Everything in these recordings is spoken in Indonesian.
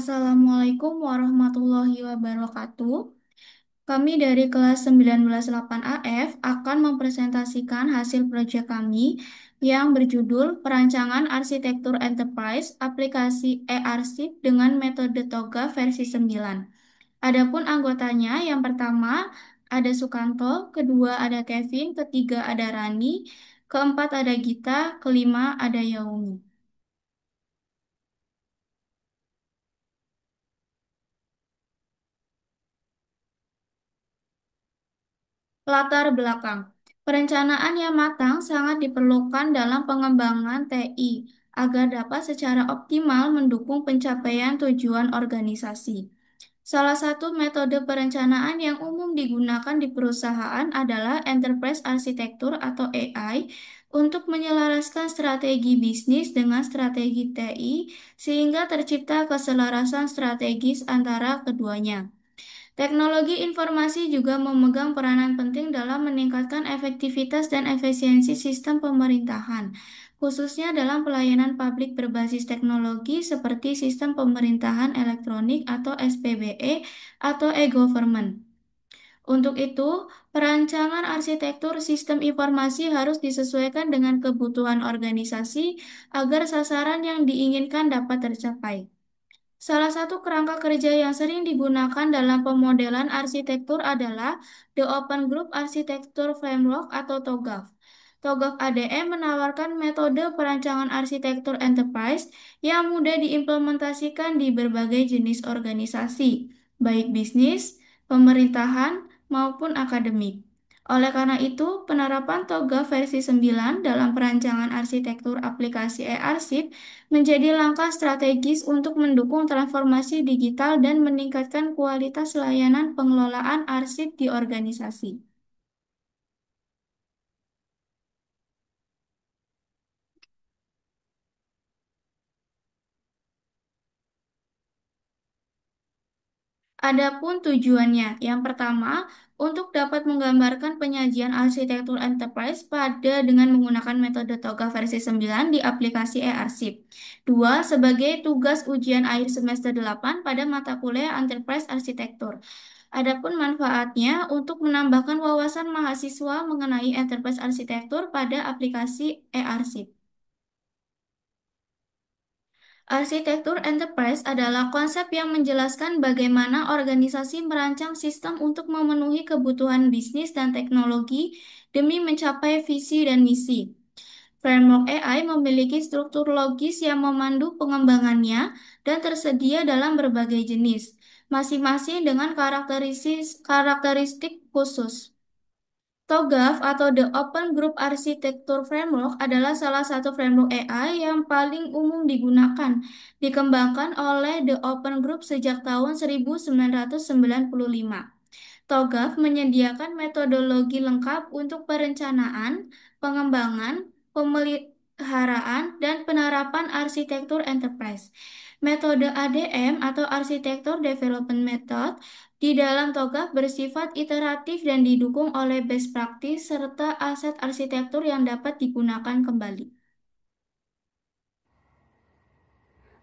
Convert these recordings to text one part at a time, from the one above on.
Assalamualaikum warahmatullahi wabarakatuh. Kami dari kelas 198 AF akan mempresentasikan hasil proyek kami yang berjudul Perancangan Arsitektur Enterprise Aplikasi e-arsip dengan metode Toga versi 9. Adapun anggotanya, yang pertama ada Sukanto, kedua ada Kevin, ketiga ada Rani, keempat ada Gita, kelima ada Yaumi. Latar belakang. Perencanaan yang matang sangat diperlukan dalam pengembangan TI agar dapat secara optimal mendukung pencapaian tujuan organisasi. Salah satu metode perencanaan yang umum digunakan di perusahaan adalah Enterprise Architecture atau AI untuk menyelaraskan strategi bisnis dengan strategi TI sehingga tercipta keselarasan strategis antara keduanya. Teknologi informasi juga memegang peranan penting dalam meningkatkan efektivitas dan efisiensi sistem pemerintahan, khususnya dalam pelayanan publik berbasis teknologi seperti sistem pemerintahan elektronik atau SPBE atau e-government. Untuk itu, perancangan arsitektur sistem informasi harus disesuaikan dengan kebutuhan organisasi agar sasaran yang diinginkan dapat tercapai. Salah satu kerangka kerja yang sering digunakan dalam pemodelan arsitektur adalah The Open Group Architecture Framework atau TOGAF. TOGAF ADM menawarkan metode perancangan arsitektur enterprise yang mudah diimplementasikan di berbagai jenis organisasi, baik bisnis, pemerintahan, maupun akademik. Oleh karena itu, penerapan TOGAF versi 9 dalam perancangan arsitektur aplikasi e-arsip menjadi langkah strategis untuk mendukung transformasi digital dan meningkatkan kualitas layanan pengelolaan arsip di organisasi. Adapun tujuannya, yang pertama, untuk dapat menggambarkan penyajian arsitektur enterprise pada dengan menggunakan metode Toga versi 9 di aplikasi e-arsip. Dua, sebagai tugas ujian akhir semester 8 pada mata kuliah Enterprise Arsitektur. Adapun manfaatnya untuk menambahkan wawasan mahasiswa mengenai enterprise arsitektur pada aplikasi e-arsip. Arsitektur enterprise adalah konsep yang menjelaskan bagaimana organisasi merancang sistem untuk memenuhi kebutuhan bisnis dan teknologi demi mencapai visi dan misi. Framework AI memiliki struktur logis yang memandu pengembangannya dan tersedia dalam berbagai jenis, masing-masing dengan karakteristik khusus. TOGAF atau The Open Group Architecture Framework adalah salah satu framework AI yang paling umum digunakan, dikembangkan oleh The Open Group sejak tahun 1995. TOGAF menyediakan metodologi lengkap untuk perencanaan, pengembangan, pemeliharaan, dan penerapan arsitektur enterprise. Metode ADM atau Architecture Development Method di dalam TOGAF bersifat iteratif dan didukung oleh best practice serta aset arsitektur yang dapat digunakan kembali.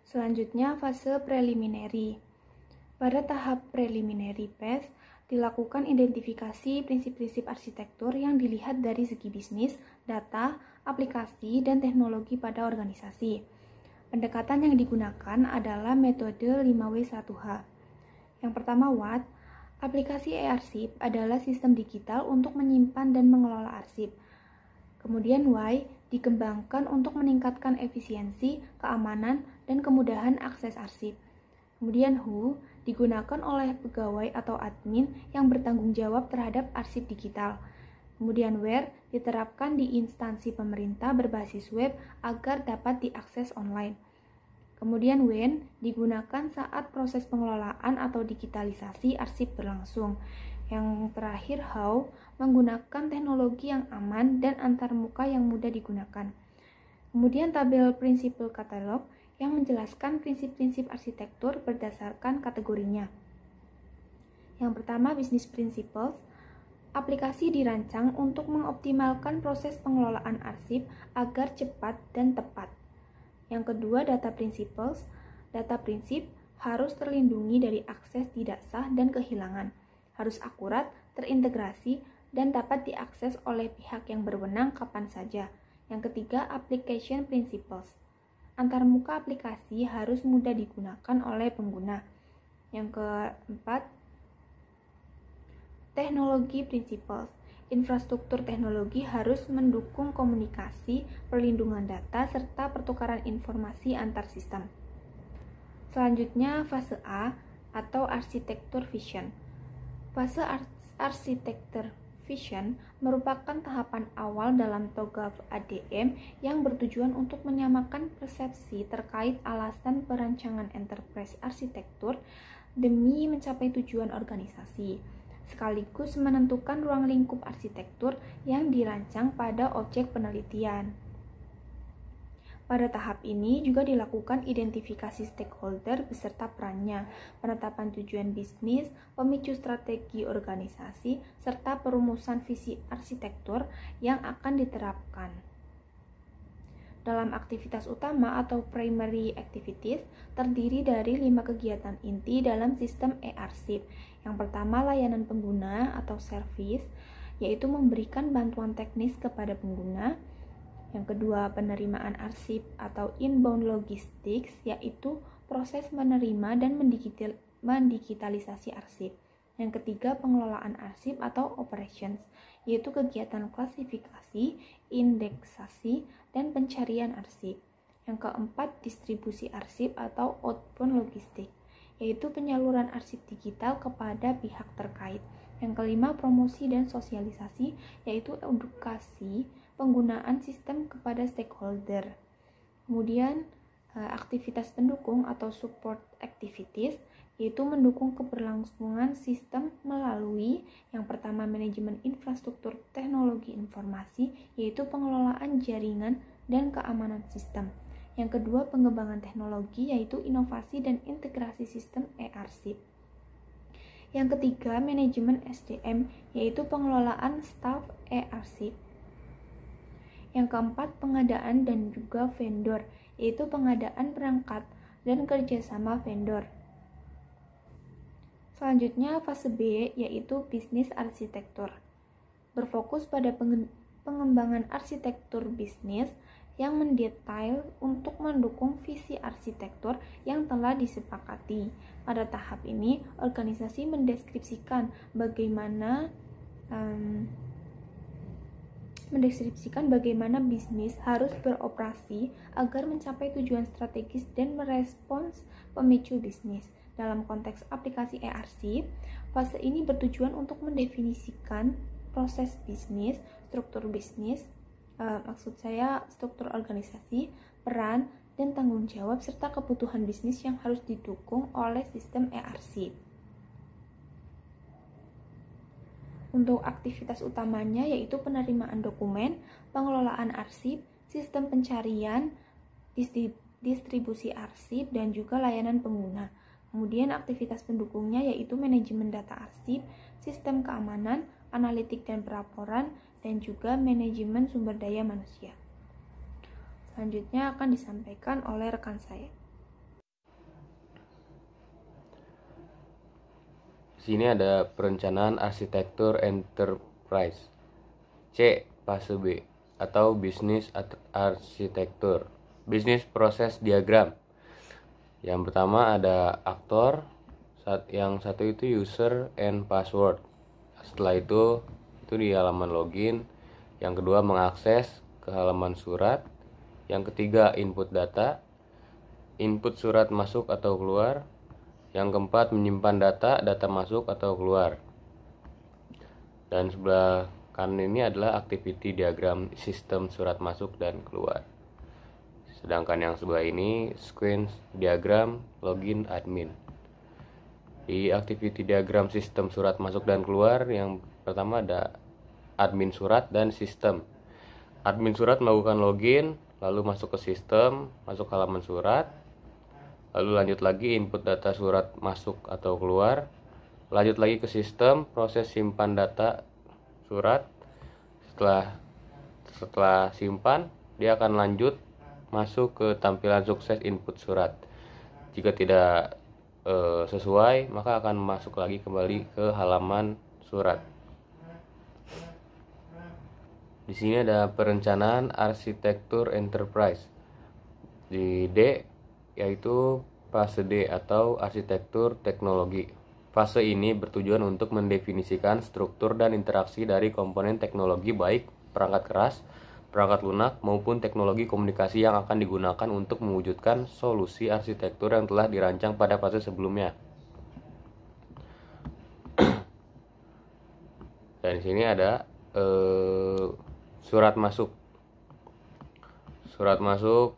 Selanjutnya, fase preliminary. Pada tahap preliminary phase, dilakukan identifikasi prinsip-prinsip arsitektur yang dilihat dari segi bisnis, data, aplikasi, dan teknologi pada organisasi. Pendekatan yang digunakan adalah metode 5W1H. Yang pertama, what? Aplikasi e-arsip adalah sistem digital untuk menyimpan dan mengelola arsip. Kemudian why dikembangkan untuk meningkatkan efisiensi, keamanan, dan kemudahan akses arsip. Kemudian who digunakan oleh pegawai atau admin yang bertanggung jawab terhadap arsip digital. Kemudian where diterapkan di instansi pemerintah berbasis web agar dapat diakses online. Kemudian when digunakan saat proses pengelolaan atau digitalisasi arsip berlangsung. Yang terakhir how menggunakan teknologi yang aman dan antarmuka yang mudah digunakan. Kemudian tabel prinsipal katalog yang menjelaskan prinsip-prinsip arsitektur berdasarkan kategorinya. Yang pertama, business principles. Aplikasi dirancang untuk mengoptimalkan proses pengelolaan arsip agar cepat dan tepat. Yang kedua, data principles. Data prinsip harus terlindungi dari akses tidak sah dan kehilangan, harus akurat, terintegrasi, dan dapat diakses oleh pihak yang berwenang kapan saja. Yang ketiga, application principles. Antarmuka aplikasi harus mudah digunakan oleh pengguna. Yang keempat, teknologi principles. Infrastruktur teknologi harus mendukung komunikasi, perlindungan data, serta pertukaran informasi antar sistem. Selanjutnya, fase A atau arsitektur vision. Fase arsitektur vision merupakan tahapan awal dalam TOGAF ADM yang bertujuan untuk menyamakan persepsi terkait alasan perancangan enterprise arsitektur demi mencapai tujuan organisasi, sekaligus menentukan ruang lingkup arsitektur yang dirancang pada objek penelitian. Pada tahap ini juga dilakukan identifikasi stakeholder beserta perannya, penetapan tujuan bisnis, pemicu strategi organisasi, serta perumusan visi arsitektur yang akan diterapkan. Dalam aktivitas utama atau primary activities terdiri dari 5 kegiatan inti dalam sistem e-arsip. Yang pertama, layanan pengguna atau service, yaitu memberikan bantuan teknis kepada pengguna. Yang kedua, penerimaan arsip atau inbound logistics, yaitu proses menerima dan mendigitalisasi arsip. Yang ketiga, pengelolaan arsip atau operations, yaitu kegiatan klasifikasi, indeksasi, dan pencarian arsip. Yang keempat, distribusi arsip atau outbound logistik, yaitu penyaluran arsip digital kepada pihak terkait. Yang kelima, promosi dan sosialisasi, yaitu edukasi penggunaan sistem kepada stakeholder. Kemudian, aktivitas pendukung atau support activities, yaitu mendukung keberlangsungan sistem melalui yang pertama, manajemen infrastruktur teknologi informasi, yaitu pengelolaan jaringan dan keamanan sistem. Yang kedua, pengembangan teknologi, yaitu inovasi dan integrasi sistem e-arsip. Yang ketiga, manajemen SDM, yaitu pengelolaan staf e-arsip. Yang keempat, pengadaan dan juga vendor, yaitu pengadaan perangkat dan kerjasama vendor. Selanjutnya, fase B, yaitu bisnis arsitektur. Berfokus pada pengembangan arsitektur bisnis yang mendetail untuk mendukung visi arsitektur yang telah disepakati. Pada tahap ini, organisasi mendeskripsikan bagaimana bisnis harus beroperasi agar mencapai tujuan strategis dan merespons pemicu bisnis. Dalam konteks aplikasi e-arsip, fase ini bertujuan untuk mendefinisikan proses bisnis, struktur bisnis, struktur organisasi, peran, dan tanggung jawab, serta kebutuhan bisnis yang harus didukung oleh sistem e-arsip. Untuk aktivitas utamanya yaitu penerimaan dokumen, pengelolaan arsip, sistem pencarian, distribusi arsip, dan juga layanan pengguna. Kemudian aktivitas pendukungnya yaitu manajemen data arsip, sistem keamanan, analitik dan pelaporan, dan juga manajemen sumber daya manusia. Selanjutnya akan disampaikan oleh rekan saya. Sini ada perencanaan arsitektur enterprise. C. Fase B atau bisnis arsitektur. Bisnis proses diagram. Yang pertama ada aktor, yang satu itu user and password. Setelah itu di halaman login. Yang kedua mengakses ke halaman surat. Yang ketiga input data, input surat masuk atau keluar. Yang keempat menyimpan data masuk atau keluar. Dan sebelah kanan ini adalah activity diagram sistem surat masuk dan keluar. Sedangkan yang sebelah ini sequence diagram login admin. Di activity diagram sistem surat masuk dan keluar, yang pertama ada admin surat dan sistem. Admin surat melakukan login, lalu masuk ke sistem, masuk halaman surat, lalu lanjut lagi input data surat masuk atau keluar, lanjut lagi ke sistem, proses simpan data surat. Setelah simpan, dia akan lanjut masuk ke tampilan sukses input surat. Jika tidak sesuai, maka akan masuk lagi kembali ke halaman surat. Di sini ada perencanaan arsitektur enterprise. Di D yaitu fase D atau arsitektur teknologi. Fase ini bertujuan untuk mendefinisikan struktur dan interaksi dari komponen teknologi baik perangkat keras, perangkat lunak maupun teknologi komunikasi yang akan digunakan untuk mewujudkan solusi arsitektur yang telah dirancang pada fase sebelumnya. Dan di sini ada surat masuk. Surat masuk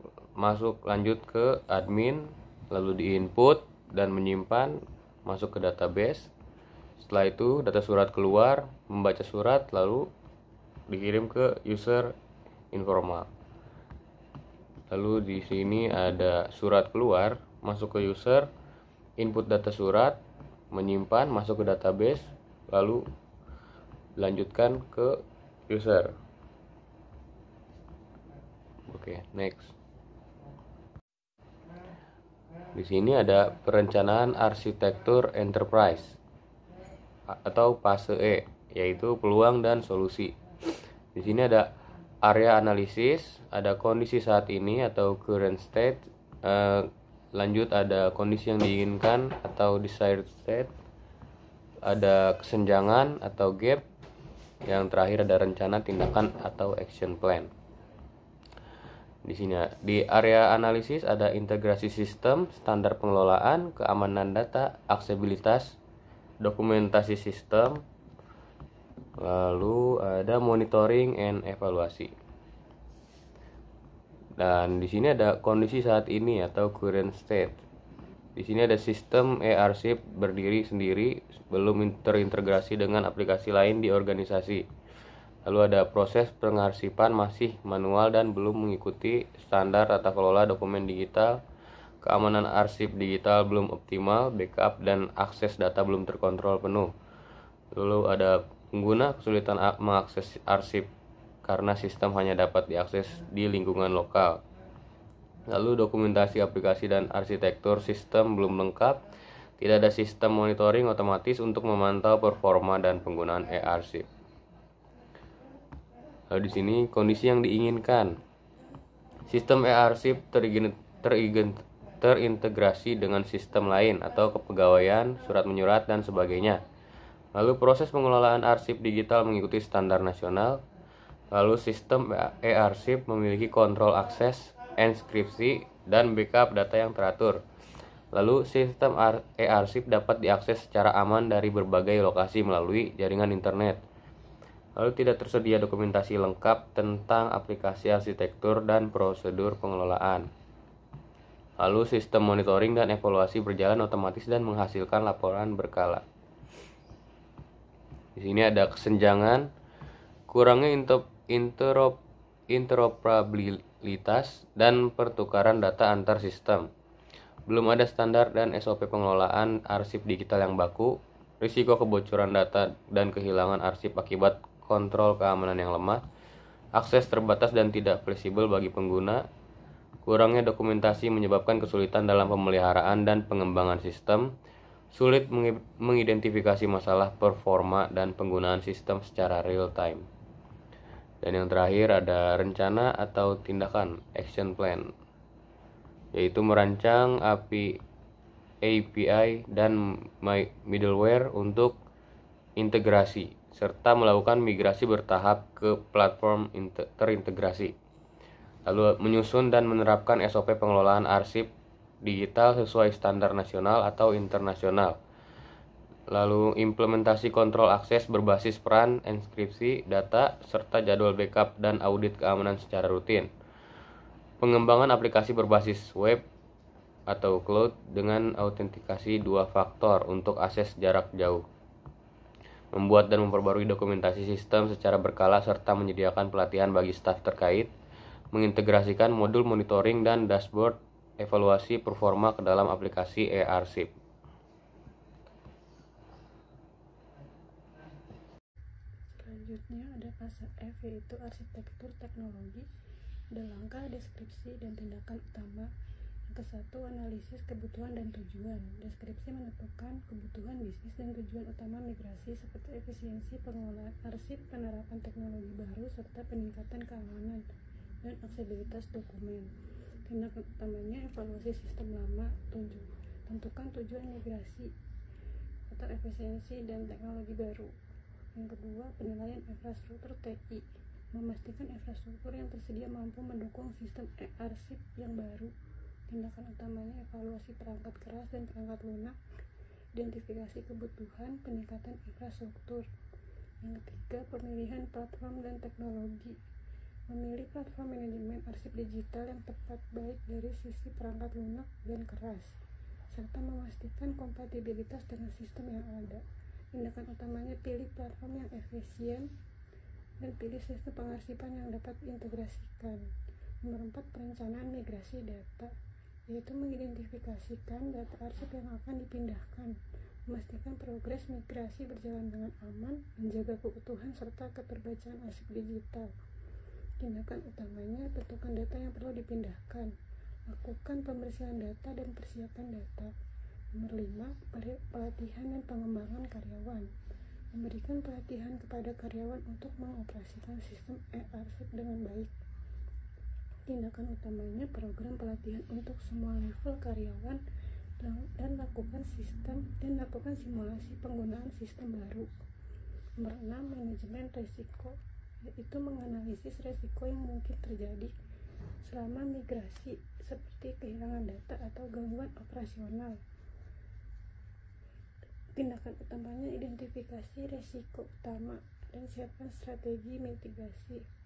lanjut ke admin, lalu di-input dan menyimpan masuk ke database. Setelah itu data surat keluar, membaca surat lalu dikirim ke user informal. Lalu di sini ada surat keluar, masuk ke user, input data surat, menyimpan masuk ke database, lalu lanjutkan ke user. Oke, next. Di sini ada perencanaan arsitektur enterprise atau fase E, yaitu peluang dan solusi. Di sini ada area analisis, ada kondisi saat ini atau current state, lanjut ada kondisi yang diinginkan atau desired state, ada kesenjangan atau gap, yang terakhir ada rencana tindakan atau action plan. Di sini di area analisis ada integrasi sistem, standar pengelolaan, keamanan data, aksesibilitas, dokumentasi sistem, lalu ada monitoring and evaluasi. Dan di sini ada kondisi saat ini atau current state. Di sini ada sistem e-arsip berdiri sendiri, belum terintegrasi dengan aplikasi lain di organisasi. Lalu ada proses pengarsipan masih manual dan belum mengikuti standar tata kelola dokumen digital. Keamanan arsip digital belum optimal, backup dan akses data belum terkontrol penuh. Lalu ada pengguna kesulitan mengakses arsip karena sistem hanya dapat diakses di lingkungan lokal. Lalu dokumentasi aplikasi dan arsitektur sistem belum lengkap. Tidak ada sistem monitoring otomatis untuk memantau performa dan penggunaan e-arsip. Lalu di sini kondisi yang diinginkan. Sistem e-arsip terintegrasi dengan sistem lain atau kepegawaian, surat menyurat dan sebagainya. Lalu proses pengelolaan arsip digital mengikuti standar nasional. Lalu sistem e-arsip memiliki kontrol akses, enskripsi, dan backup data yang teratur. Lalu sistem e-arsip dapat diakses secara aman dari berbagai lokasi melalui jaringan internet. Lalu tidak tersedia dokumentasi lengkap tentang aplikasi arsitektur dan prosedur pengelolaan. Lalu sistem monitoring dan evaluasi berjalan otomatis dan menghasilkan laporan berkala. Di sini ada kesenjangan, kurangnya interoperabilitas dan pertukaran data antar sistem. Belum ada standar dan SOP pengelolaan arsip digital yang baku, risiko kebocoran data dan kehilangan arsip akibat kontrol keamanan yang lemah, akses terbatas dan tidak fleksibel bagi pengguna, kurangnya dokumentasi menyebabkan kesulitan dalam pemeliharaan dan pengembangan sistem, sulit mengidentifikasi masalah performa dan penggunaan sistem secara real time. Dan yang terakhir ada rencana atau tindakan, action plan, yaitu merancang API dan middleware untuk integrasi serta melakukan migrasi bertahap ke platform terintegrasi. Lalu menyusun dan menerapkan SOP pengelolaan arsip digital sesuai standar nasional atau internasional. Lalu implementasi kontrol akses berbasis peran, enskripsi, data, serta jadwal backup dan audit keamanan secara rutin. Pengembangan aplikasi berbasis web atau cloud dengan autentikasi 2 faktor untuk akses jarak jauh. Membuat dan memperbarui dokumentasi sistem secara berkala serta menyediakan pelatihan bagi staf terkait, mengintegrasikan modul monitoring dan dashboard evaluasi performa ke dalam aplikasi e-arsip. Selanjutnya ada fase F, yaitu arsitektur teknologi. Ada langkah, deskripsi, dan tindakan utama Yang ke-1, analisis kebutuhan dan tujuan. Deskripsi menentukan kebutuhan bisnis dan tujuan utama migrasi seperti efisiensi pengelolaan arsip, penerapan teknologi baru, serta peningkatan keamanan dan aksesibilitas dokumen. Tindakan utamanya evaluasi sistem lama, tentukan tujuan migrasi atau efisiensi dan teknologi baru. Yang kedua, penilaian infrastruktur TI, memastikan infrastruktur yang tersedia mampu mendukung sistem e-arsip yang baru. Tindakan utamanya evaluasi perangkat keras dan perangkat lunak, identifikasi kebutuhan, peningkatan infrastruktur. Yang ketiga, pemilihan platform dan teknologi, memilih platform manajemen arsip digital yang tepat baik dari sisi perangkat lunak dan keras, serta memastikan kompatibilitas dengan sistem yang ada. Tindakan utamanya pilih platform yang efisien dan pilih sistem pengarsipan yang dapat diintegrasikan. Nomor 4, perencanaan migrasi data, yaitu mengidentifikasikan data arsip yang akan dipindahkan, memastikan progres migrasi berjalan dengan aman, menjaga keutuhan serta keterbacaan arsip digital. Tindakan utamanya tentukan data yang perlu dipindahkan, lakukan pembersihan data dan persiapan data. Nomor 5, pelatihan dan pengembangan karyawan, memberikan pelatihan kepada karyawan untuk mengoperasikan sistem e-arsip dengan baik. Tindakan utamanya program pelatihan untuk semua level karyawan dan lakukan simulasi penggunaan sistem baru. Nomor 6, manajemen risiko, yaitu menganalisis risiko yang mungkin terjadi selama migrasi seperti kehilangan data atau gangguan operasional. Tindakan utamanya identifikasi risiko utama dan siapkan strategi mitigasi.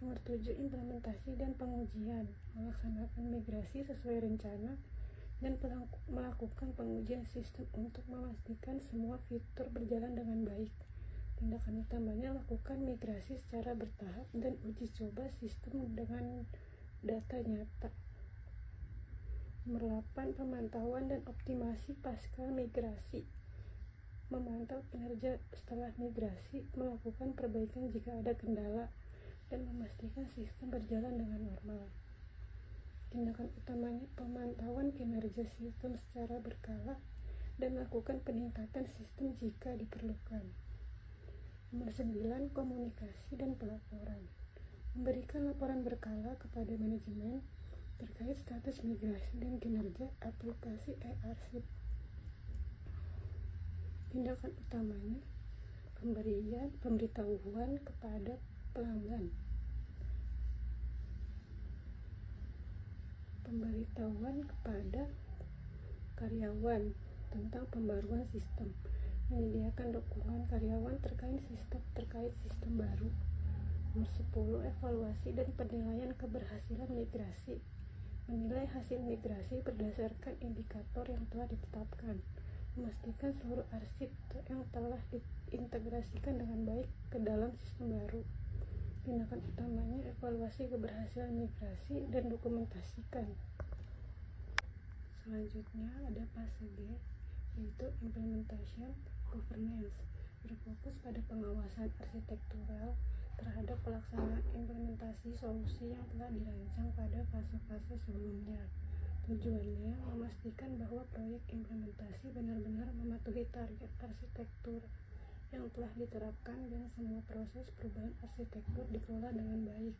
Nomor 7, implementasi dan pengujian, melaksanakan migrasi sesuai rencana dan melakukan pengujian sistem untuk memastikan semua fitur berjalan dengan baik. Tindakan utamanya lakukan migrasi secara bertahap dan uji coba sistem dengan data nyata. Nomor 8, pemantauan dan optimasi pasca migrasi, memantau kinerja setelah migrasi, melakukan perbaikan jika ada kendala, dan memastikan sistem berjalan dengan normal. Tindakan utamanya pemantauan kinerja sistem secara berkala dan lakukan peningkatan sistem jika diperlukan. Nomor 9, komunikasi dan pelaporan, memberikan laporan berkala kepada manajemen terkait status migrasi dan kinerja aplikasi e-arsip. Tindakan utamanya pemberitahuan kepada pelanggan, pemberitahuan kepada karyawan tentang pembaruan sistem, menyediakan dukungan karyawan terkait sistem baru. Nomor 10, evaluasi dan penilaian keberhasilan migrasi, menilai hasil migrasi berdasarkan indikator yang telah ditetapkan, memastikan seluruh arsip yang telah diintegrasikan dengan baik ke dalam sistem baru. Tindakan utamanya evaluasi keberhasilan migrasi dan dokumentasikan. Selanjutnya ada fase G, yaitu implementation governance, berfokus pada pengawasan arsitektural terhadap pelaksanaan implementasi solusi yang telah dirancang pada fase-fase sebelumnya. Tujuannya memastikan bahwa proyek implementasi benar-benar mematuhi target arsitektur yang telah diterapkan dan semua proses perubahan arsitektur dikelola dengan baik.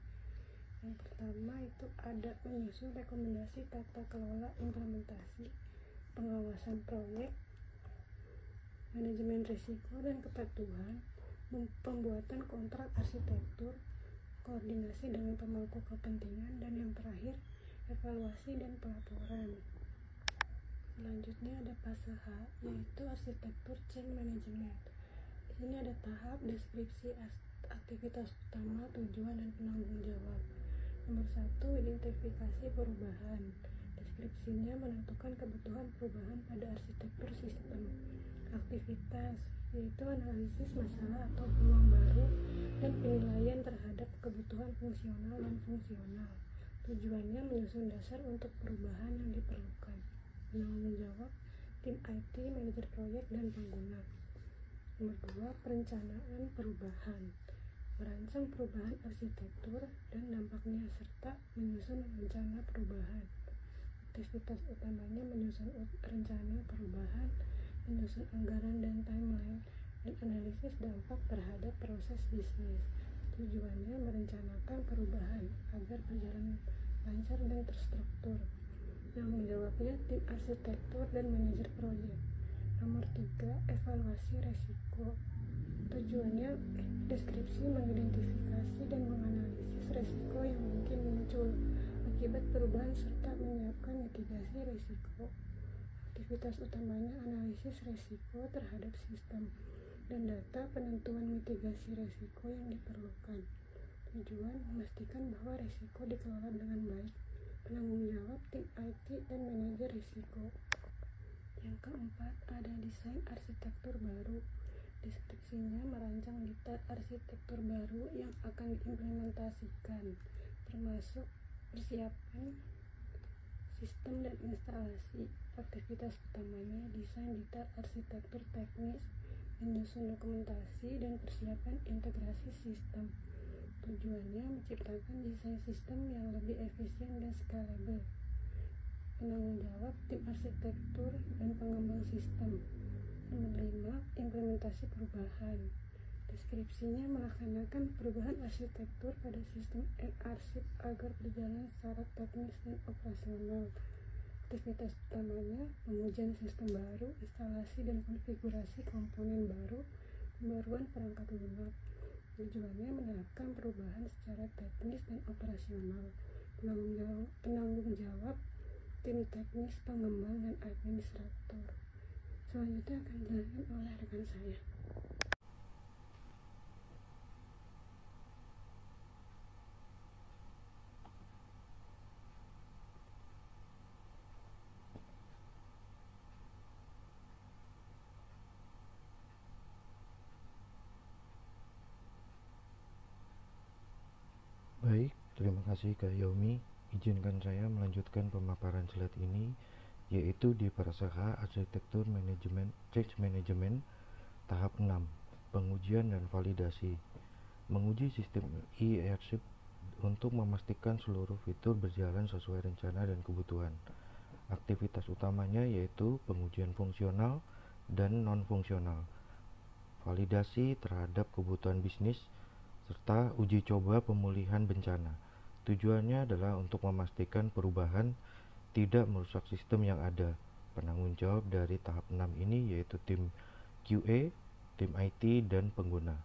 Yang pertama itu ada menyusun rekomendasi tata kelola implementasi, pengawasan proyek, manajemen risiko dan kepatuhan, pembuatan kontrak arsitektur, koordinasi dengan pemangku kepentingan, dan yang terakhir evaluasi dan pelaporan. Selanjutnya ada fase H, yaitu arsitektur change management. Di sini ada tahap deskripsi aktivitas utama, tujuan, dan penanggung jawab. Nomor 1, identifikasi perubahan. Deskripsinya menentukan kebutuhan perubahan pada arsitektur sistem. Aktivitas, yaitu analisis masalah atau peluang baru dan penilaian terhadap kebutuhan fungsional dan fungsional. Tujuannya menyusun dasar untuk perubahan yang diperlukan. Penanggung jawab, tim IT, manajer proyek, dan pengguna. Nomor 2, perencanaan perubahan, merancang perubahan arsitektur dan dampaknya serta menyusun rencana perubahan. Aktivitas utamanya menyusun rencana perubahan, menyusun anggaran dan timeline, dan analisis dampak terhadap proses bisnis. Tujuannya merencanakan perubahan agar berjalan lancar dan terstruktur. Tanggung jawabnya tim arsitektur dan manajer proyek. Nomor 3, evaluasi resiko. Tujuannya deskripsi, mengidentifikasi dan menganalisis resiko yang mungkin muncul akibat perubahan serta menyiapkan mitigasi resiko. Aktivitas utamanya analisis resiko terhadap sistem dan data penentuan mitigasi resiko yang diperlukan. Tujuan memastikan bahwa resiko dikelola dengan baik. Penanggung jawab tim IT dan manajer risiko. Yang keempat, ada desain arsitektur baru. Deskripsinya merancang detail arsitektur baru yang akan diimplementasikan, termasuk persiapan sistem dan instalasi. Aktivitas utamanya desain detail arsitektur teknis, menyusun dokumentasi, dan persiapan integrasi sistem. Tujuannya menciptakan desain sistem yang lebih efisien dan scalable. Penanggung jawab tim arsitektur dan pengembang sistem. Nomor 5, implementasi perubahan. Deskripsinya melaksanakan perubahan arsitektur pada sistem arsip agar berjalan secara teknis dan operasional. Aktivitas utamanya pengujian sistem baru, instalasi dan konfigurasi komponen baru, pembaruan perangkat lunak. Tujuannya menerapkan perubahan secara teknis dan operasional. Penanggung jawab tim teknis, pengembang, dan administrator. Selanjutnya akan dijelaskan oleh rekan saya. Baik, terima kasih Kak Yomi. Izinkan saya melanjutkan pemaparan slide ini, yaitu di Praseka Arsitektur Manajemen Change Management tahap 6, pengujian dan validasi. Menguji sistem e-airship untuk memastikan seluruh fitur berjalan sesuai rencana dan kebutuhan. Aktivitas utamanya yaitu pengujian fungsional dan non-fungsional, validasi terhadap kebutuhan bisnis, serta uji coba pemulihan bencana. Tujuannya adalah untuk memastikan perubahan tidak merusak sistem yang ada. Penanggung jawab dari tahap 6 ini yaitu tim QA, tim IT, dan pengguna.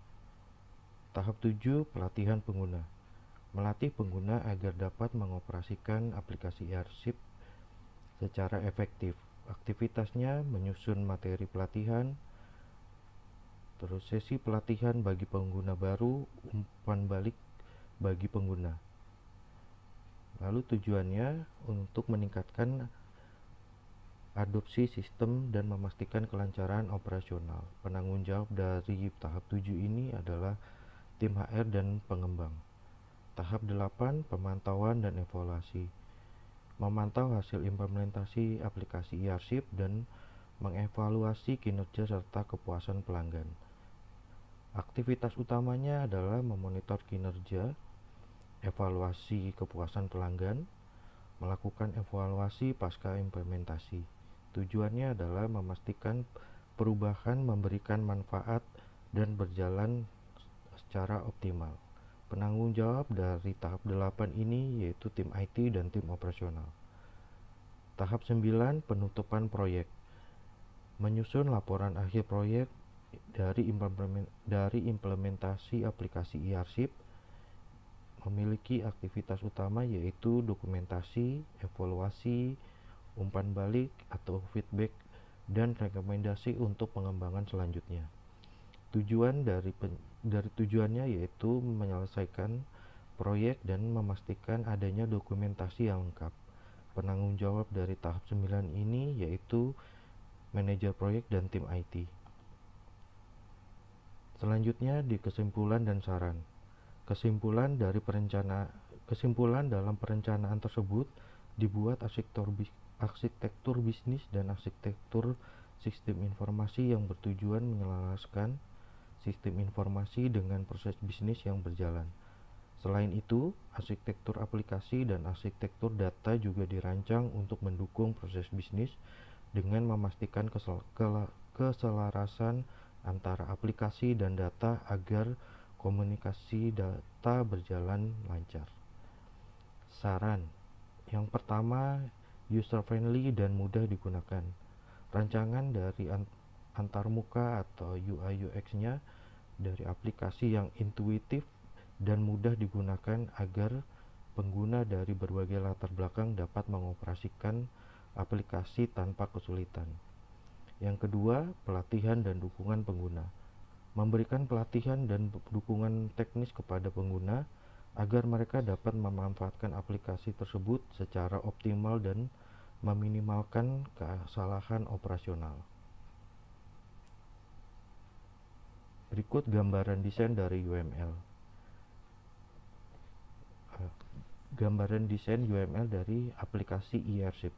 Tahap 7, pelatihan pengguna. Melatih pengguna agar dapat mengoperasikan aplikasi arsip secara efektif. Aktivitasnya menyusun materi pelatihan, terus sesi pelatihan bagi pengguna baru, umpan balik bagi pengguna. Lalu tujuannya untuk meningkatkan adopsi sistem dan memastikan kelancaran operasional. Penanggung jawab dari tahap 7 ini adalah tim HR dan pengembang. Tahap 8, pemantauan dan evaluasi. Memantau hasil implementasi aplikasi e-arsip dan mengevaluasi kinerja serta kepuasan pelanggan. Aktivitas utamanya adalah memonitor kinerja, evaluasi kepuasan pelanggan, melakukan evaluasi pasca implementasi. Tujuannya adalah memastikan perubahan memberikan manfaat dan berjalan secara optimal. Penanggung jawab dari tahap 8 ini yaitu tim IT dan tim operasional. Tahap 9, penutupan proyek. Menyusun laporan akhir proyek dari implementasi aplikasi e-arsip. Memiliki aktivitas utama yaitu dokumentasi, evaluasi, umpan balik atau feedback, dan rekomendasi untuk pengembangan selanjutnya. Tujuannya yaitu menyelesaikan proyek dan memastikan adanya dokumentasi yang lengkap. Penanggung jawab dari tahap 9 ini yaitu manajer proyek dan tim IT. Selanjutnya di kesimpulan dan saran. Kesimpulan dalam perencanaan tersebut dibuat arsitektur bisnis dan arsitektur sistem informasi yang bertujuan menyelaraskan sistem informasi dengan proses bisnis yang berjalan. Selain itu, arsitektur aplikasi dan arsitektur data juga dirancang untuk mendukung proses bisnis dengan memastikan keselarasan antara aplikasi dan data agar komunikasi data berjalan lancar. Saran yang pertama, user friendly dan mudah digunakan. Rancangan dari antarmuka atau UI UX-nya dari aplikasi yang intuitif dan mudah digunakan agar pengguna dari berbagai latar belakang dapat mengoperasikan aplikasi tanpa kesulitan. Yang kedua, pelatihan dan dukungan pengguna. Memberikan pelatihan dan dukungan teknis kepada pengguna agar mereka dapat memanfaatkan aplikasi tersebut secara optimal dan meminimalkan kesalahan operasional. Berikut gambaran desain dari UML. Gambaran desain UML dari aplikasi e-airship,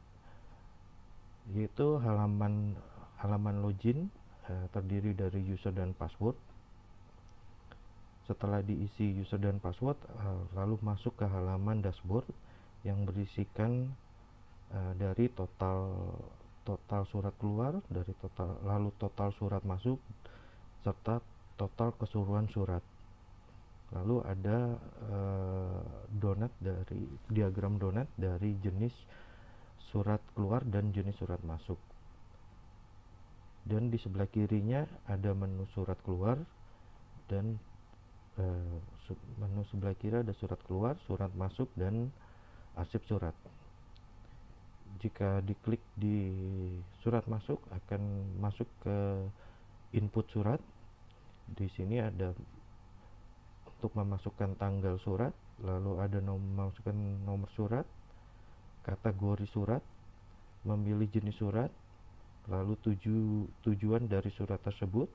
yaitu halaman login terdiri dari user dan password. Setelah diisi user dan password, lalu masuk ke halaman dashboard yang berisikan dari total surat keluar, lalu total surat masuk, serta total keseluruhan surat. Lalu ada diagram donat dari jenis surat keluar dan jenis surat masuk. Dan di sebelah kirinya ada menu surat keluar dan menu sebelah kiri ada surat keluar, surat masuk, dan arsip surat. Jika diklik di surat masuk akan masuk ke input surat. Di sini ada untuk memasukkan tanggal surat, lalu ada memasukkan nomor surat, kategori surat, memilih jenis surat, lalu tujuan dari surat tersebut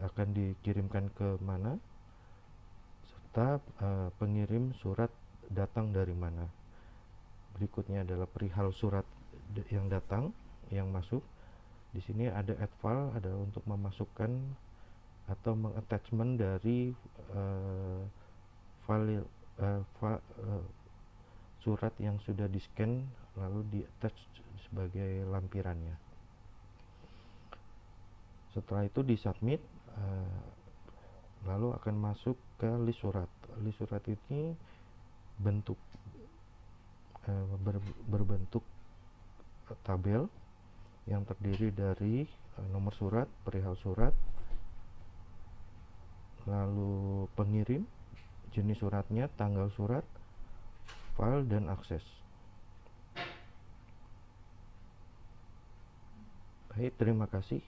akan dikirimkan ke mana, serta pengirim surat datang dari mana. Berikutnya adalah perihal surat yang datang, yang masuk. Di sini ada add file, ada untuk memasukkan atau mengattachment dari file surat yang sudah di-scan lalu di-attach sebagai lampirannya. Setelah itu di-submit, lalu akan masuk ke list surat. List surat ini berbentuk tabel yang terdiri dari nomor surat, perihal surat, lalu pengirim, jenis suratnya, tanggal surat, file, dan akses. Baik, terima kasih.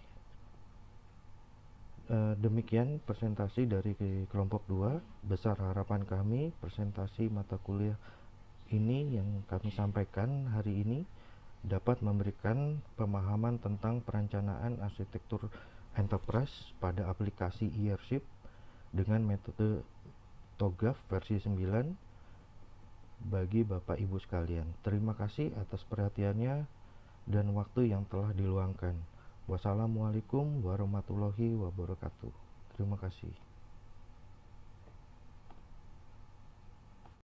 Demikian presentasi dari kelompok 2. Besar harapan kami presentasi mata kuliah ini yang kami sampaikan hari ini dapat memberikan pemahaman tentang perencanaan arsitektur enterprise pada aplikasi e-airship dengan metode TOGAF versi 9 bagi Bapak Ibu sekalian. Terima kasih atas perhatiannya dan waktu yang telah diluangkan. Wassalamualaikum warahmatullahi wabarakatuh. Terima kasih.